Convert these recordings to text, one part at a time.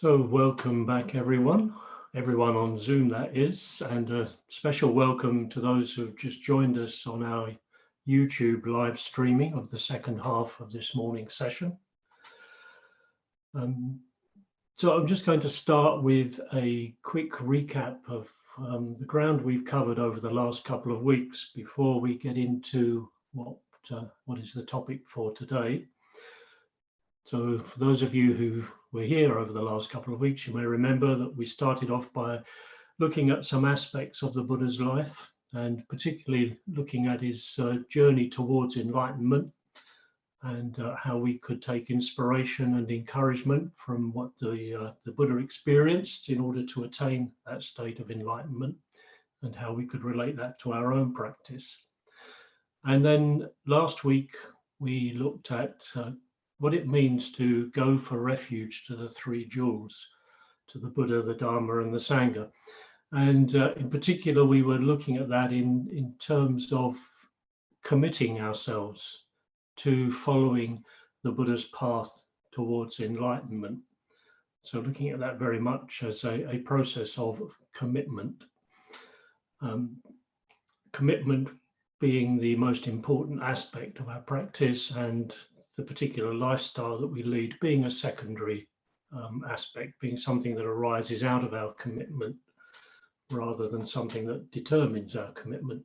So welcome back everyone on Zoom that is, and a special welcome to those who've just joined us on our YouTube live streaming of the second half of this morning's session. So I'm just going to start with a quick recap of the ground we've covered over the last couple of weeks before we get into what is the topic for today. So for those of you who were here over the last couple of weeks, you may remember that we started off by looking at some aspects of the Buddha's life, and particularly looking at his journey towards enlightenment, and how we could take inspiration and encouragement from what the Buddha experienced in order to attain that state of enlightenment, and how we could relate that to our own practice. And then last week we looked at what it means to go for refuge to the three jewels, to the Buddha, the Dharma, and the Sangha. And in particular, we were looking at that in terms of committing ourselves to following the Buddha's path towards enlightenment. So looking at that very much as a process of commitment. Commitment being the most important aspect of our practice, and the particular lifestyle that we lead being a secondary aspect, being something that arises out of our commitment rather than something that determines our commitment.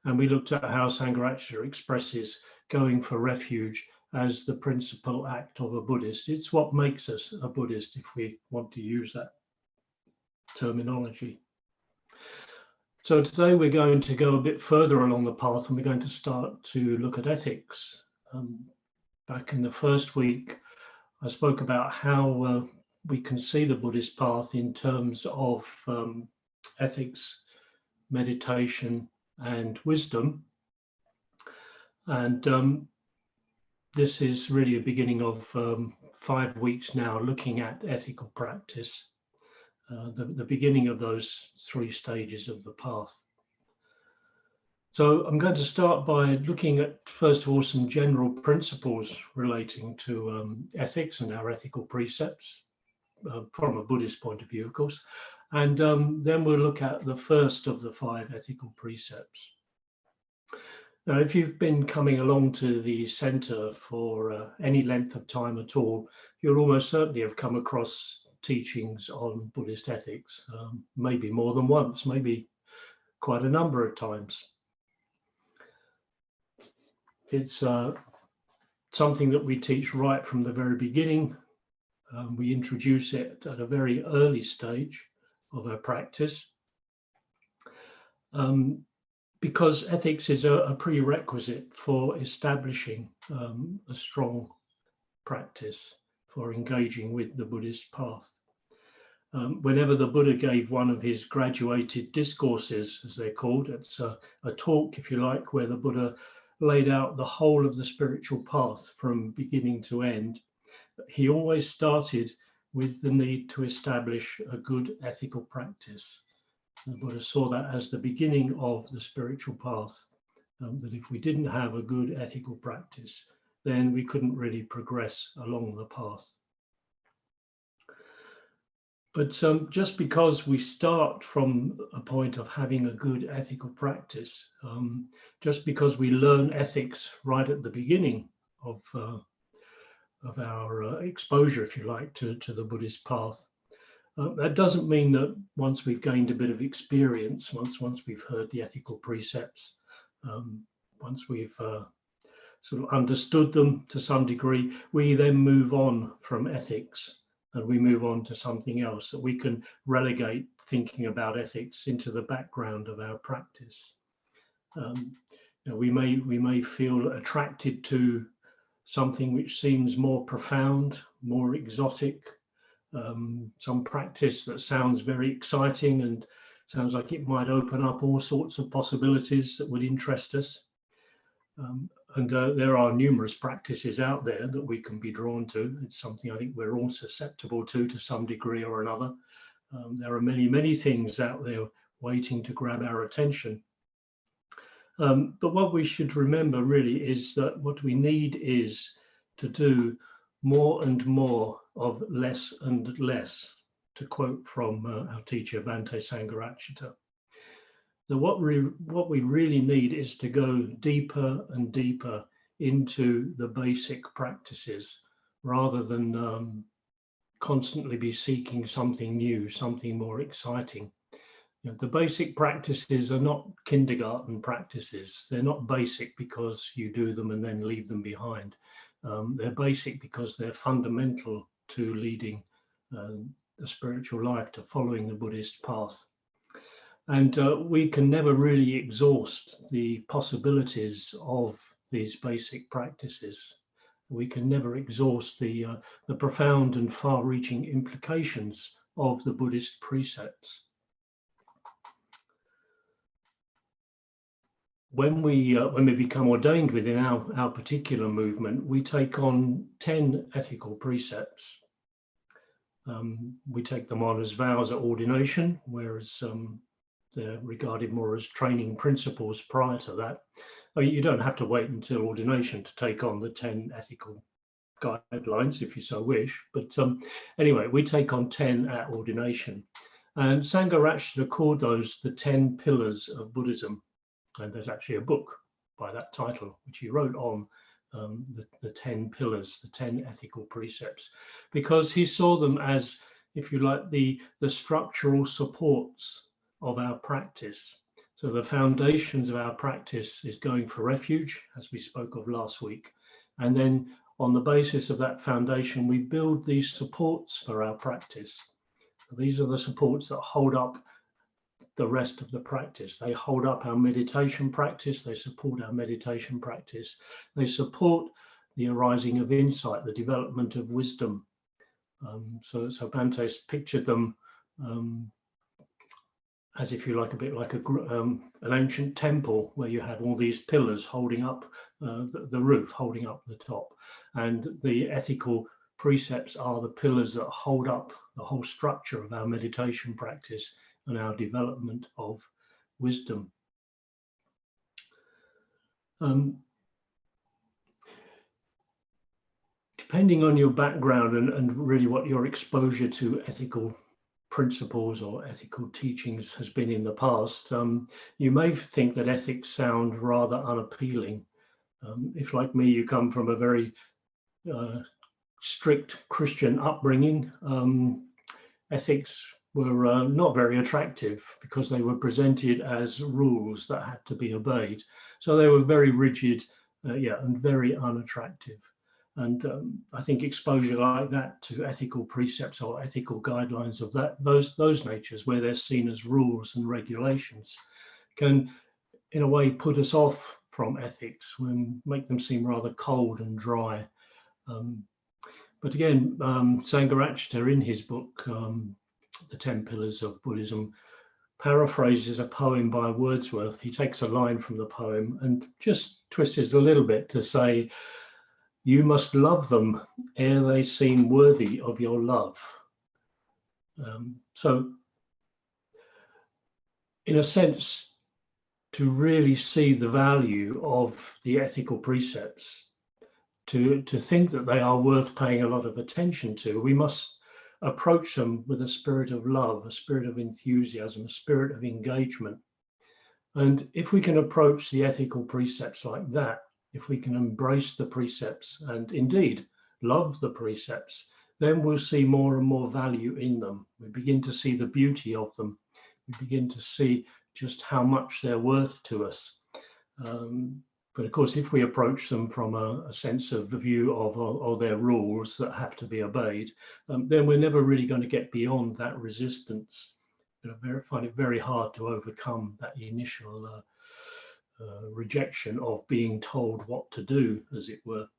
And we looked at how Sangha expresses going for refuge as the principal act of a Buddhist. It's what makes us a Buddhist, if we want to use that terminology. So today we're going to go a bit further along the path, and we're going to start to look at ethics. Back in the first week, I spoke about how we can see the Buddhist path in terms of ethics, meditation, and wisdom. And this is really a beginning of 5 weeks now looking at ethical practice, the beginning of those 3 stages of the path. So I'm going to start by looking at, first of all, some general principles relating to ethics and our ethical precepts from a Buddhist point of view, of course. And then we'll look at the first of the 5 ethical precepts. Now, if you've been coming along to the center for any length of time at all, you'll almost certainly have come across teachings on Buddhist ethics, maybe more than once, maybe quite a number of times. It's something that we teach right from the very beginning. We introduce it at a very early stage of our practice, because ethics is a prerequisite for establishing a strong practice for engaging with the Buddhist path. Whenever the Buddha gave one of his graduated discourses, as they're called, it's a talk, if you like, where the Buddha laid out the whole of the spiritual path from beginning to end. He always started with the need to establish a good ethical practice. The Buddha saw that as the beginning of the spiritual path, that if we didn't have a good ethical practice, then we couldn't really progress along the path. But just because we start from a point of having a good ethical practice, just because we learn ethics right at the beginning of our exposure, if you like, to the Buddhist path, that doesn't mean that once we've gained a bit of experience, once we've heard the ethical precepts, once we've sort of understood them to some degree, we then move on from ethics and we move on to something else, that we can relegate thinking about ethics into the background of our practice. We may feel attracted to something which seems more profound, more exotic, some practice that sounds very exciting and sounds like it might open up all sorts of possibilities that would interest us. And there are numerous practices out there that we can be drawn to. It's something I think we're all susceptible to some degree or another. There are many, many things out there waiting to grab our attention. But what we should remember really is that what we need is to do more and more of less and less, to quote from our teacher Bhante Sangha. That what we really need is to go deeper and deeper into the basic practices, rather than constantly be seeking something new, something more exciting. The basic practices are not kindergarten practices. They're not basic because you do them and then leave them behind. They're basic because they're fundamental to leading a spiritual life, to following the Buddhist path. And we can never really exhaust the possibilities of these basic practices. We can never exhaust the profound and far-reaching implications of the Buddhist precepts. When we become ordained within our particular movement, we take on 10 ethical precepts. We take them on as vows at ordination, whereas they're regarded more as training principles prior to that. I mean, you don't have to wait until ordination to take on the 10 ethical guidelines if you so wish. But anyway, we take on 10 at ordination. And Sangha called those the 10 Pillars of Buddhism. And there's actually a book by that title, which he wrote on the 10 pillars, the 10 ethical precepts, because he saw them as, if you like, the structural supports of our practice. So the foundations of our practice is going for refuge, as we spoke of last week. And then on the basis of that foundation, we build these supports for our practice. So these are the supports that hold up the rest of the practice. They hold up our meditation practice. They support our meditation practice. They support the arising of insight, the development of wisdom. So Bhante's pictured them as, if you like, a bit like an ancient temple where you have all these pillars holding up the roof, holding up the top. And the ethical precepts are the pillars that hold up the whole structure of our meditation practice and our development of wisdom. Depending on your background and really what your exposure to ethical principles or ethical teachings has been in the past, you may think that ethics sound rather unappealing. If, like me, you come from a very strict Christian upbringing, ethics were not very attractive because they were presented as rules that had to be obeyed. So they were very rigid, and very unattractive. And I think exposure like that to ethical precepts or ethical guidelines of those natures, where they're seen as rules and regulations, can in a way put us off from ethics and make them seem rather cold and dry. But again, Sangha in his book, The 10 Pillars of Buddhism, paraphrases a poem by Wordsworth. He takes a line from the poem and just twists it a little bit to say, "You must love them ere they seem worthy of your love." So in a sense, to really see the value of the ethical precepts, to think that they are worth paying a lot of attention to, we must approach them with a spirit of love, a spirit of enthusiasm, a spirit of engagement. And if we can approach the ethical precepts like that, if we can embrace the precepts and indeed love the precepts, then we'll see more and more value in them. We begin to see the beauty of them. We begin to see just how much they're worth to us. But of course, if we approach them from a sense of the view of their rules that have to be obeyed, then we're never really going to get beyond that resistance. I find it very hard to overcome that initial rejection of being told what to do, as it were.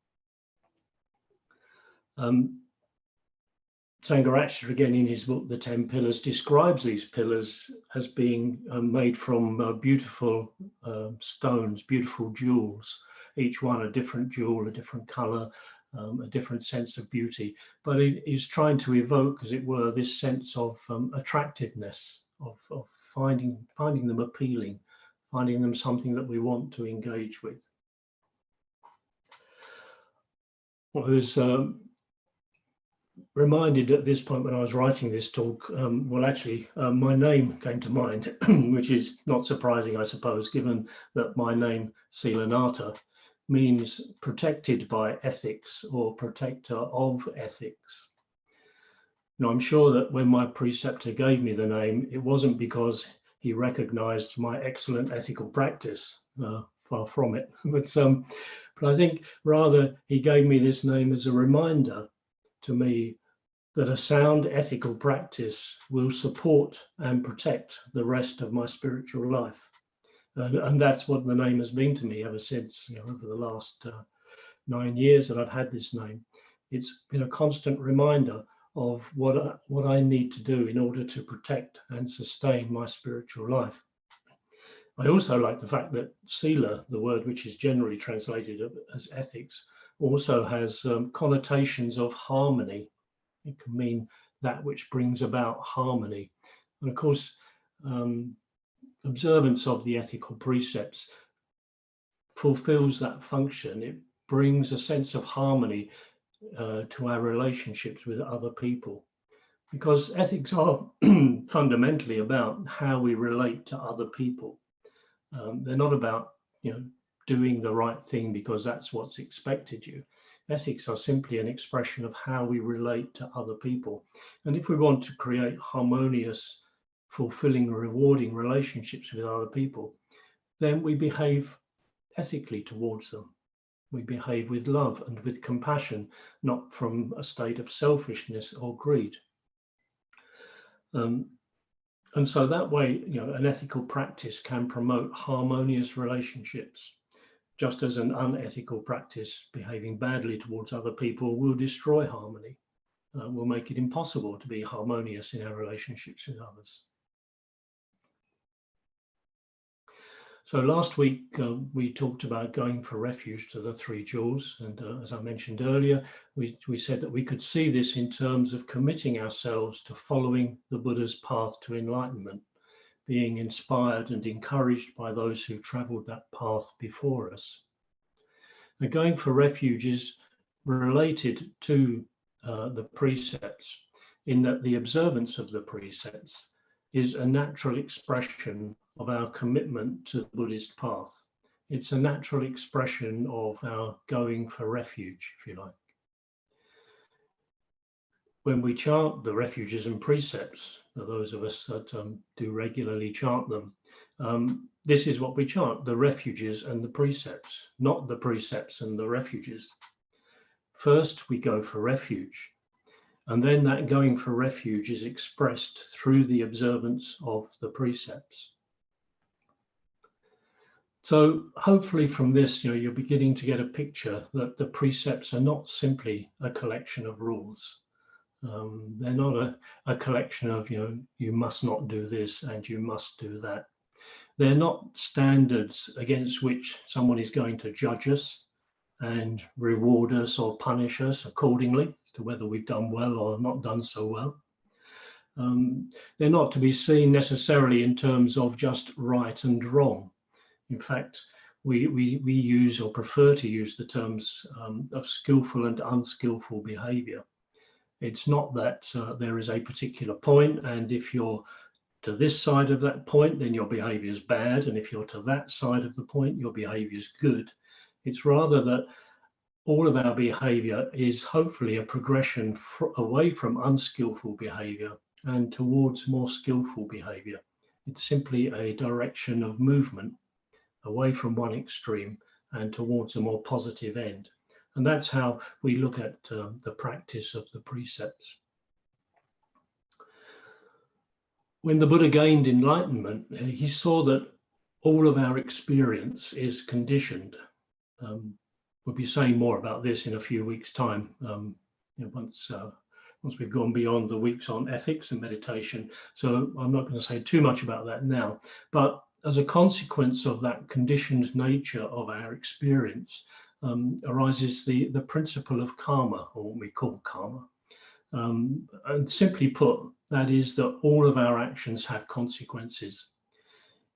Sangha again, in his book, The 10 Pillars, describes these pillars as being made from beautiful stones, beautiful jewels, each one a different jewel, a different color, a different sense of beauty. But it is trying to evoke, as it were, this sense of attractiveness, of finding them appealing, finding them something that we want to engage with. Well, there's reminded at this point when I was writing this talk, my name came to mind, which is not surprising, I suppose, given that my name, Silanatha, means protected by ethics or protector of ethics. Now, I'm sure that when my preceptor gave me the name, it wasn't because he recognized my excellent ethical practice, far from it. But I think rather he gave me this name as a reminder to me that a sound ethical practice will support and protect the rest of my spiritual life. And that's what the name has been to me ever since, over the last 9 years that I've had this name. It's been a constant reminder of what I need to do in order to protect and sustain my spiritual life. I also like the fact that sila, the word which is generally translated as ethics, also has connotations of harmony. It can mean that which brings about harmony. And of course, observance of the ethical precepts fulfills that function. It brings a sense of harmony to our relationships with other people, because ethics are fundamentally about how we relate to other people. They're not about doing the right thing because that's what's expected you. Ethics are simply an expression of how we relate to other people. And if we want to create harmonious, fulfilling, rewarding relationships with other people, then we behave ethically towards them. We behave with love and with compassion, not from a state of selfishness or greed. And so that way, an ethical practice can promote harmonious relationships, just as an unethical practice, behaving badly towards other people, will destroy harmony, will make it impossible to be harmonious in our relationships with others. So last week, we talked about going for refuge to the three jewels. And as I mentioned earlier, we said that we could see this in terms of committing ourselves to following the Buddha's path to enlightenment, being inspired and encouraged by those who traveled that path before us. Now, going for refuge is related to the precepts, in that the observance of the precepts is a natural expression of our commitment to the Buddhist path. It's a natural expression of our going for refuge, if you like. When we chant the refuges and precepts, for those of us that do regularly chant them, this is what we chant: the refuges and the precepts, not the precepts and the refuges. First, we go for refuge, and then that going for refuge is expressed through the observance of the precepts. So hopefully from this, you're beginning to get a picture that the precepts are not simply a collection of rules. They're not a collection of, you must not do this and you must do that. They're not standards against which someone is going to judge us and reward us or punish us accordingly as to whether we've done well or not done so well. They're not to be seen necessarily in terms of just right and wrong. In fact, we use or prefer to use the terms of skillful and unskillful behavior. It's not that there is a particular point, and if you're to this side of that point, then your behavior is bad, and if you're to that side of the point, your behavior is good. It's rather that all of our behavior is hopefully a progression away from unskillful behavior and towards more skillful behavior. It's simply a direction of movement away from one extreme and towards a more positive end. And that's how we look at the practice of the precepts. When the Buddha gained enlightenment, he saw that all of our experience is conditioned. We'll be saying more about this in a few weeks' time, once we've gone beyond the weeks on ethics and meditation. So I'm not going to say too much about that now. But as a consequence of that conditioned nature of our experience, arises the principle of karma, or what we call karma. And simply put, that is that all of our actions have consequences.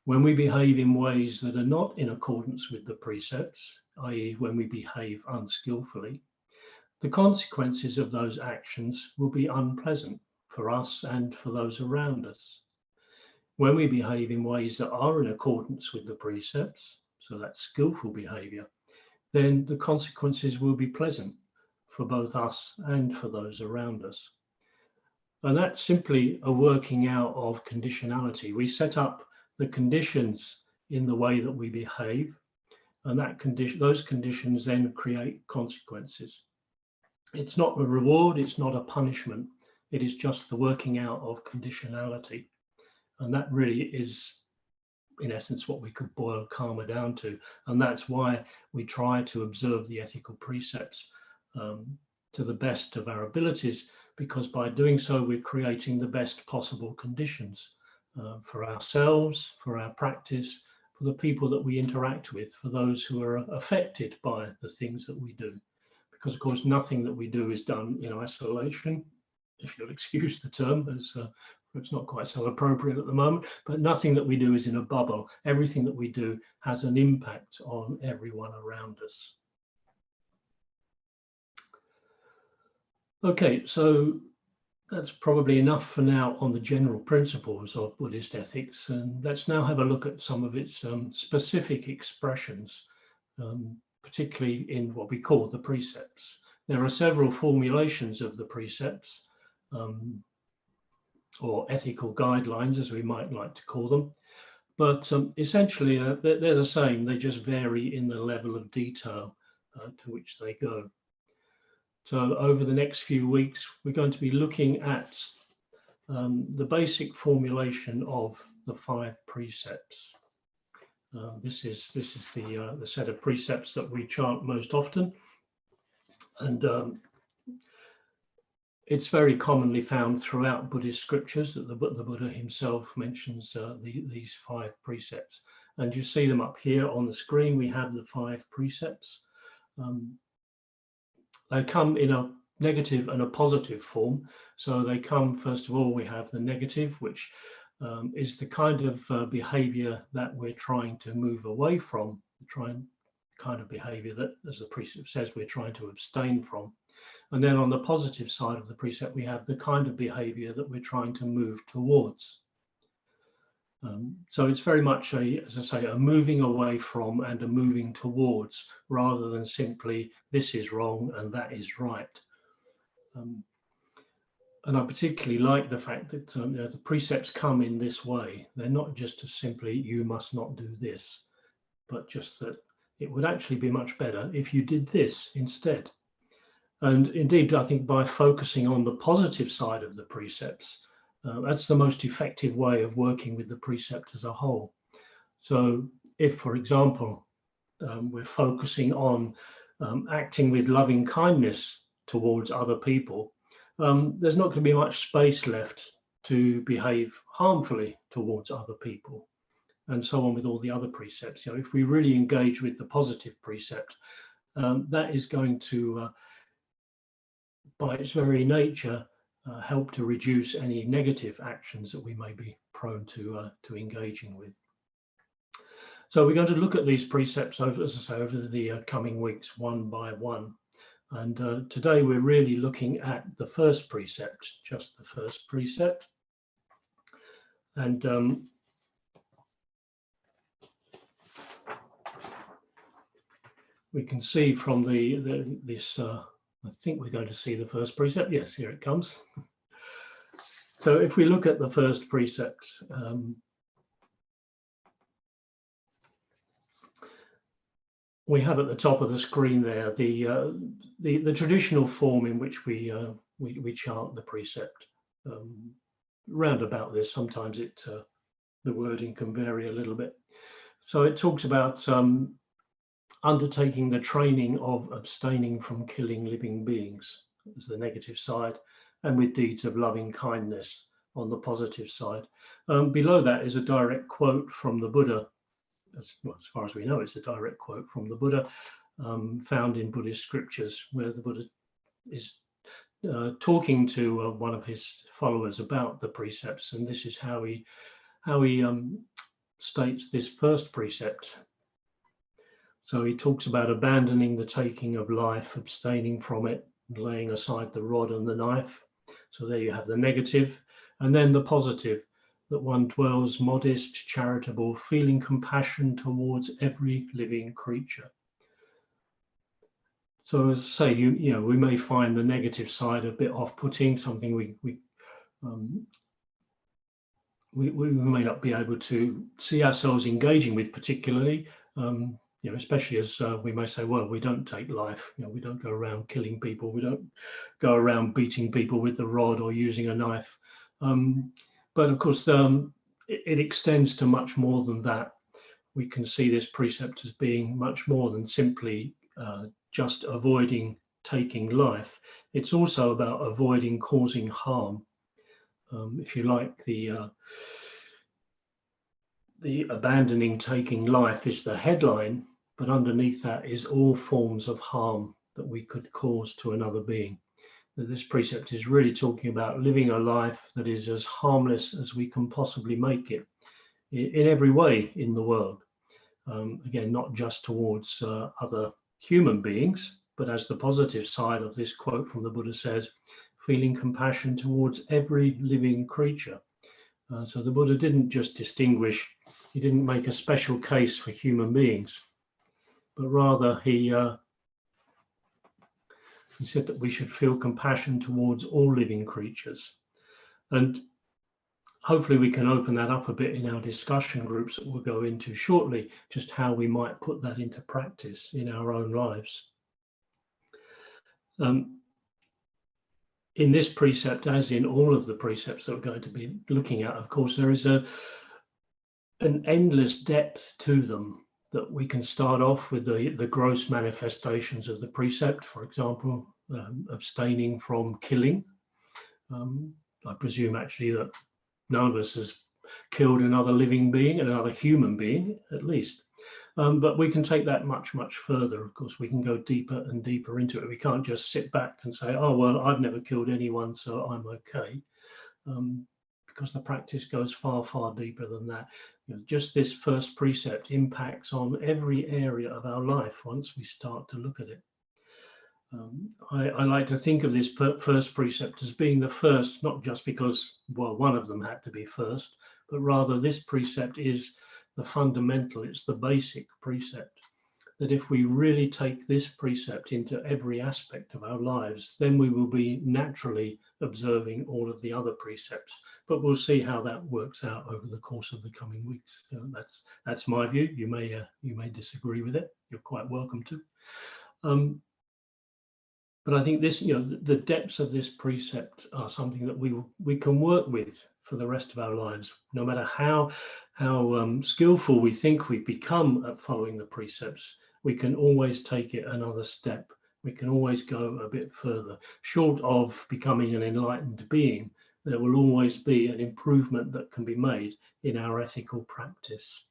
When we behave in ways that are not in accordance with the precepts, i.e. when we behave unskillfully, the consequences of those actions will be unpleasant for us and for those around us. When we behave in ways that are in accordance with the precepts, so that's skillful behavior, then the consequences will be pleasant for both us and for those around us. And that's simply a working out of conditionality. We set up the conditions in the way that we behave, and those conditions then create consequences. It's not a reward, it's not a punishment, it is just the working out of conditionality. And that really is, in essence, what we could boil karma down to. And that's why we try to observe the ethical precepts to the best of our abilities, because by doing so, we're creating the best possible conditions for ourselves, for our practice, for the people that we interact with, for those who are affected by the things that we do. Because, of course, nothing that we do is done in isolation, if you'll excuse the term, as it's not quite so appropriate at the moment, but nothing that we do is in a bubble. Everything that we do has an impact on everyone around us. Okay, so that's probably enough for now on the general principles of Buddhist ethics, and let's now have a look at some of its specific expressions, particularly in what we call the precepts. There are several formulations of the precepts, or ethical guidelines, as we might like to call them. But essentially, they're the same. They just vary in the level of detail to which they go. So over the next few weeks, we're going to be looking at the basic formulation of the 5 precepts. This is the set of precepts that we chant most often. And it's very commonly found throughout Buddhist scriptures that the Buddha himself mentions these 5 precepts. And you see them up here on the screen. We have the 5 precepts. They come in a negative and a positive form. So they come, first of all, we have the negative, which is the kind of behavior that we're trying to move away from, the kind of behavior that, as the precept says, we're trying to abstain from. And then on the positive side of the precept, we have the kind of behavior that we're trying to move towards. So it's very much as I say, a moving away from and a moving towards, rather than simply this is wrong and that is right. And I particularly like the fact that the precepts come in this way. They're not just as simply you must not do this, but just that it would actually be much better if you did this instead. And indeed, I think by focusing on the positive side of the precepts, that's the most effective way of working with the precept as a whole. So if, for example, we're focusing on acting with loving kindness towards other people, there's not going to be much space left to behave harmfully towards other people, and so on with all the other precepts. You know, if we really engage with the positive precept, that is going to by its very nature, help to reduce any negative actions that we may be prone to engaging with. So we're going to look at these precepts, over, as I say, over the coming weeks, one by one. And today we're really looking at the first precept, just the first precept. And we can see from this. I think we're going to see the first precept. Yes, here it comes. So if we look at the first precept, we have at the top of the screen there the traditional form in which we chant the precept. Round about this, sometimes the wording can vary a little bit. So it talks about undertaking the training of abstaining from killing living beings as the negative side, and with deeds of loving kindness on the positive side. Below that is a direct quote from the Buddha. As far as we know, it's a direct quote from the Buddha, found in Buddhist scriptures, where the Buddha is talking to one of his followers about the precepts, and this is how he states this first precept. So he talks about abandoning the taking of life, abstaining from it, laying aside the rod and the knife. So there you have the negative, and then the positive, that one dwells modest, charitable, feeling compassion towards every living creature. So as I say, we may find the negative side a bit off-putting, something we may not be able to see ourselves engaging with particularly, especially as we may say, well, we don't take life, we don't go around killing people, we don't go around beating people with the rod or using a knife. But of course, it extends to much more than that. We can see this precept as being much more than simply just avoiding taking life. It's also about avoiding causing harm. If you like, the abandoning taking life is the headline, but underneath that is all forms of harm that we could cause to another being. This precept is really talking about living a life that is as harmless as we can possibly make it in every way in the world. Again, not just towards other human beings, but as the positive side of this quote from the Buddha says, feeling compassion towards every living creature. So the Buddha didn't just distinguish, he didn't make a special case for human beings, but rather he said that we should feel compassion towards all living creatures. And hopefully we can open that up a bit in our discussion groups that we'll go into shortly, just how we might put that into practice in our own lives. In this precept, as in all of the precepts that we're going to be looking at, of course, there is an endless depth to them, that we can start off with the gross manifestations of the precept, for example, abstaining from killing. I presume actually that none of us has killed another living being, another human being, at least. But we can take that much, much further. Of course, we can go deeper and deeper into it. We can't just sit back and say, oh, well, I've never killed anyone, so I'm okay. Because the practice goes far, far deeper than that. Just this first precept impacts on every area of our life once we start to look at it. I like to think of this first precept as being the first, not just because, well, one of them had to be first, but rather this precept is the fundamental, it's the basic precept, that if we really take this precept into every aspect of our lives, then we will be naturally observing all of the other precepts. But we'll see how that works out over the course of the coming weeks. That's my view. You may disagree with it. You're quite welcome to. But I think this, the depths of this precept are something that we can work with for the rest of our lives, no matter how skillful we think we've become at following the precepts. We can always take it another step. We can always go a bit further. Short of becoming an enlightened being, there will always be an improvement that can be made in our ethical practice.